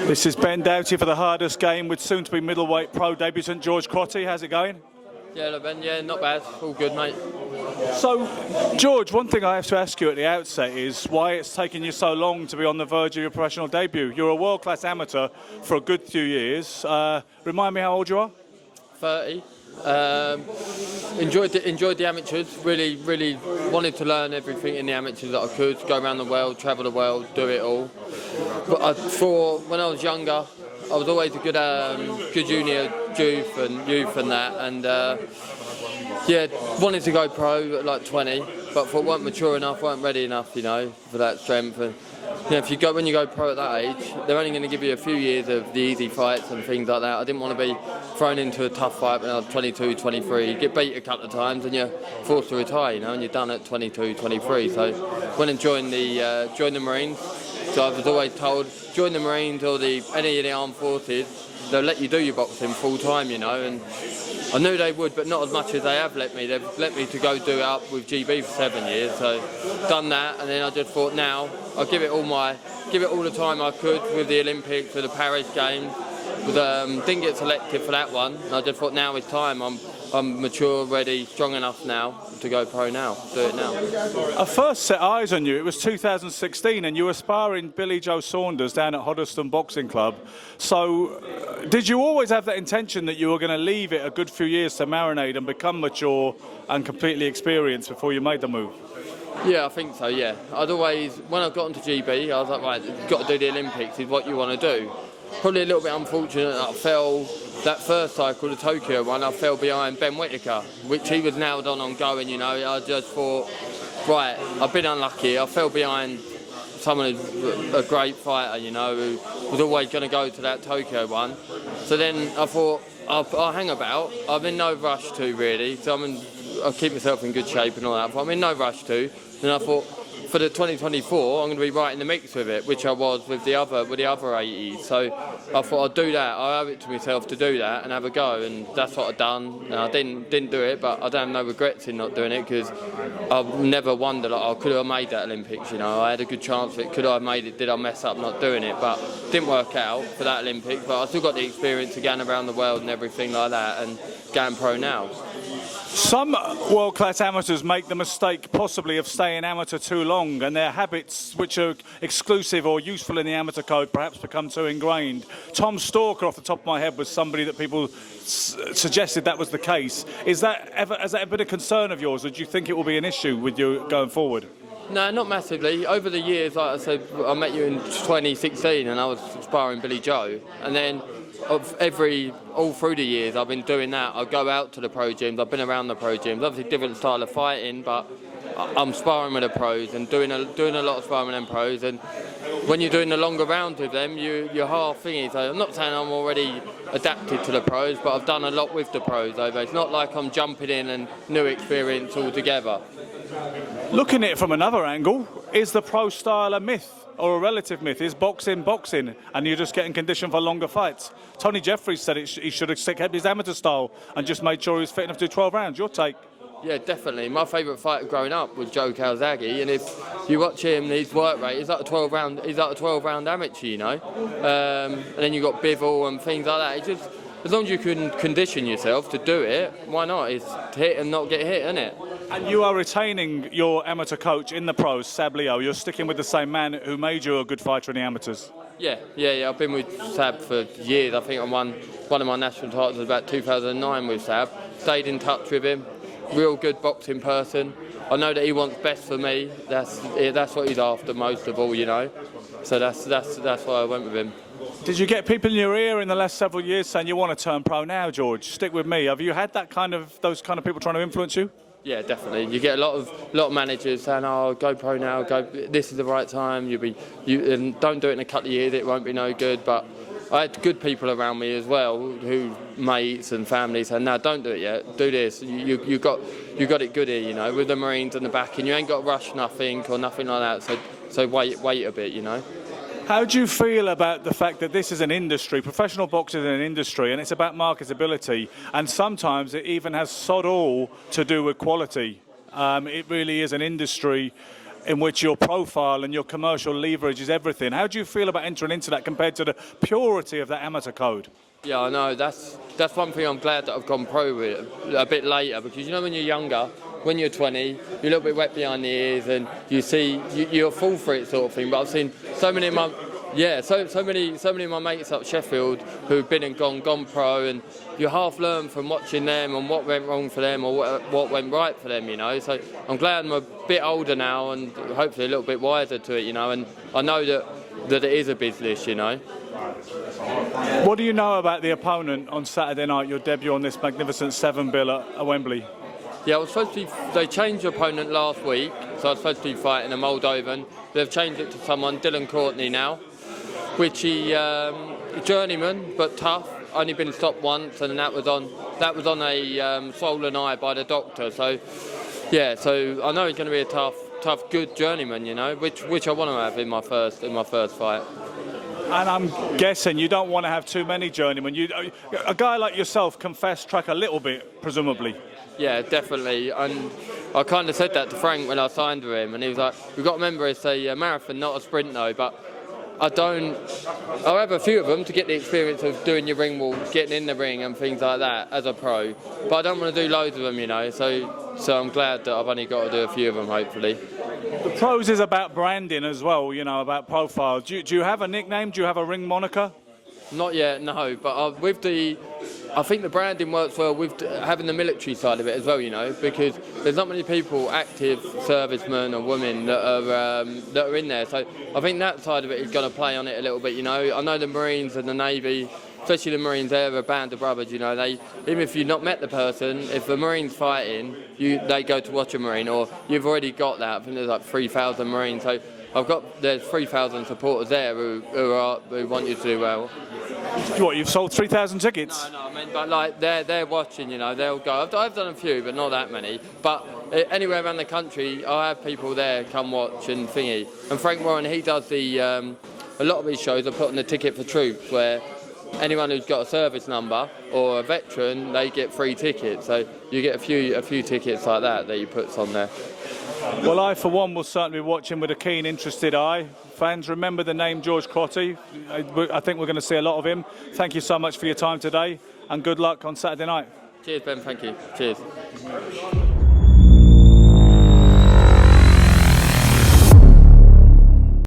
This is Ben Doughty for the hardest game with soon-to-be middleweight pro debutant George Crotty. How's it going? Yeah, hello Ben. Yeah, not bad. All good, mate. So, George, one thing I have to ask you at the outset is why it's taken you so long to be on the verge of your professional debut. You're a world-class amateur for a good few years. Remind me how old you are? 30. Enjoyed the amateurs. Really wanted to learn everything in the amateurs that I could. Go around the world, travel the world, do it all. But when I was younger, I was always a good junior youth and that, and yeah, wanted to go pro at like 20, but thought weren't mature enough, weren't ready enough, you know, for that strength. And you know, when you go pro at that age, they're only going to give you a few years of the easy fights and things like that. I didn't want to be thrown into a tough fight when I was 22, 23. You get beat a couple of times and you're forced to retire, you know, and you're done at 22, 23. So went and joined the Marines. So I was always told, join the Marines or any of the armed forces, they'll let you do your boxing full time, you know, and I knew they would, but not as much as they have let me. They've let me to go do it up with GB for 7 years, so done that, and then I just thought now I'll give it all the time I could with the Olympics, with the Paris Games. Didn't get selected for that one, and I just thought now it's time. I'm mature, ready, strong enough now to go pro now, do it now. I first set eyes on you, it was 2016, and you were sparring Billy Joe Saunders down at Hoddesdon Boxing Club. So, did you always have that intention that you were going to leave it a good few years to marinate and become mature and completely experienced before you made the move? Yeah, I think so, yeah. I'd always, when I got into GB, I was like, right, you've got to do the Olympics, is what you want to do. Probably a little bit unfortunate that I fell, that first cycle, the Tokyo one, I fell behind Ben Whitaker, which he was nailed on going, you know. I just thought, right, I've been unlucky. I fell behind someone who's a great fighter, you know, who was always going to go to that Tokyo one. So then I thought, I'll hang about. I'm in no rush to, really. So I'll keep myself in good shape and all that, but I'm in no rush to. Then I thought, for the 2024, I'm going to be right in the mix with it, which I was with the other 80s. So I thought I'd do that. I owe it to myself to do that and have a go, and that's what I've done. And I didn't do it, but I don't have no regrets in not doing it, because I've never wondered, like, I could have made that Olympics. You know, I had a good chance of it. Could I have made it? Did I mess up not doing it? But didn't work out for that Olympics. But I still got the experience of going around the world and everything like that, and going pro now. Some world-class amateurs make the mistake possibly of staying amateur too long, and their habits, which are exclusive or useful in the amateur code, perhaps become too ingrained. Tom Stalker, off the top of my head, was somebody that people suggested that was the case. Has that ever been a concern of yours, or do you think it will be an issue with you going forward? No, not massively. Over the years, like I said, I met you in 2016 and I was sparring Billy Joe, and then all through the years I've been doing that. I go out to the pro gyms, I've been around the pro gyms, obviously different style of fighting, but I'm sparring with the pros and doing a lot of sparring with them pros, and when you're doing the longer rounds with them, you're half thingy. So I'm not saying I'm already adapted to the pros, but I've done a lot with the pros over. It's not like I'm jumping in and new experience altogether. Looking at it from another angle, is the pro style a myth or a relative myth? Is boxing, and you're just getting conditioned for longer fights? Tony Jeffries said he should have kept his amateur style and just made sure he was fit enough to do 12 rounds. Your take? Yeah, definitely. My favourite fighter growing up was Joe Calzaghe, and if you watch him, his work rate, he's like a 12 round amateur, you know. And then you got Bivol and things like that. It's just, as long as you can condition yourself to do it, why not? It's to hit and not get hit, isn't it? And you are retaining your amateur coach in the pros, Sab Leo. You're sticking with the same man who made you a good fighter in the amateurs. Yeah. I've been with Sab for years. I think I won one of my national titles about 2009 with Sab. Stayed in touch with him. Real good boxing person. I know that he wants best for me. That's what he's after most of all, you know. So that's why I went with him. Did you get people in your ear in the last several years saying you want to turn pro now, George? Stick with me. Have you had those kind of people trying to influence you? Yeah, definitely. You get a lot of managers saying, "Oh, go pro now. This is the right time. And don't do it in a couple of years. It won't be no good." But I had good people around me as well, who mates and families saying, "No, don't do it yet. Do this. You got it good here, you know, with the Marines and the back, and you ain't got to rush nothing or nothing like that. So wait a bit, you know." How do you feel about the fact that this is an industry, professional boxing is an industry, and it's about marketability, and sometimes it even has sod all to do with quality? It really is an industry in which your profile and your commercial leverage is everything. How do you feel about entering into that compared to the purity of that amateur code? Yeah, I know. That's one thing I'm glad that I've gone pro with a bit later, because you know when you're younger, when you're 20, you're a little bit wet behind the ears and you see you're full for it sort of thing. But I've seen so many of my so many of my mates up Sheffield who've been and gone pro, and you half learn from watching them and what went wrong for them or what went right for them, you know. So I'm glad I'm a bit older now and hopefully a little bit wiser to it, you know. And I know that it is a business, you know. What do you know about the opponent on Saturday night, your debut on this magnificent 7-bill at Wembley? Yeah, I was supposed to be, they changed the opponent last week, so I was supposed to be fighting a Moldovan. They've changed it to someone, Crotty now, which he journeyman but tough. Only been stopped once, and that was on a swollen eye by the doctor. So yeah, so I know he's going to be a tough, good journeyman, you know, which I want to have in my first fight. And I'm guessing you don't want to have too many journeymen. A guy like yourself can fast track a little bit, presumably. Yeah, definitely. And I kind of said that to Frank when I signed with him, and he was like, "We've got to remember it's a marathon, not a sprint, though." But I'll have a few of them to get the experience of doing your ring walk, getting in the ring and things like that as a pro. But I don't want to do loads of them, you know. So I'm glad that I've only got to do a few of them, hopefully. The pros is about branding as well, you know, about profile. Do you have a nickname? Do you have a ring moniker? Not yet, no. But I think the branding works well with having the military side of it as well, you know, because there's not many people, active servicemen or women, that are in there. So I think that side of it is going to play on it a little bit, you know. I know the Marines and the Navy, especially the Marines, they're a band of brothers, you know. Even if you've not met the person, if the Marine's fighting, they go to watch a Marine, or you've already got that. I think there's like 3,000 Marines. So there's 3,000 supporters there who want you to do well. What, you've sold 3,000 tickets? No, I mean, but like they're watching, you know, they'll go. I've done a few, but not that many. But anywhere around the country, I have people there come watch and thingy. And Frank Warren, he does a lot of his shows are put on the ticket for troops, where anyone who's got a service number or a veteran, they get free tickets. So you get a few tickets like that he puts on there. Well, I, for one, will certainly be watching with a keen, interested eye. Fans, remember the name George Crotty. I think we're going to see a lot of him. Thank you so much for your time today, and good luck on Saturday night. Cheers, Ben. Thank you. Cheers.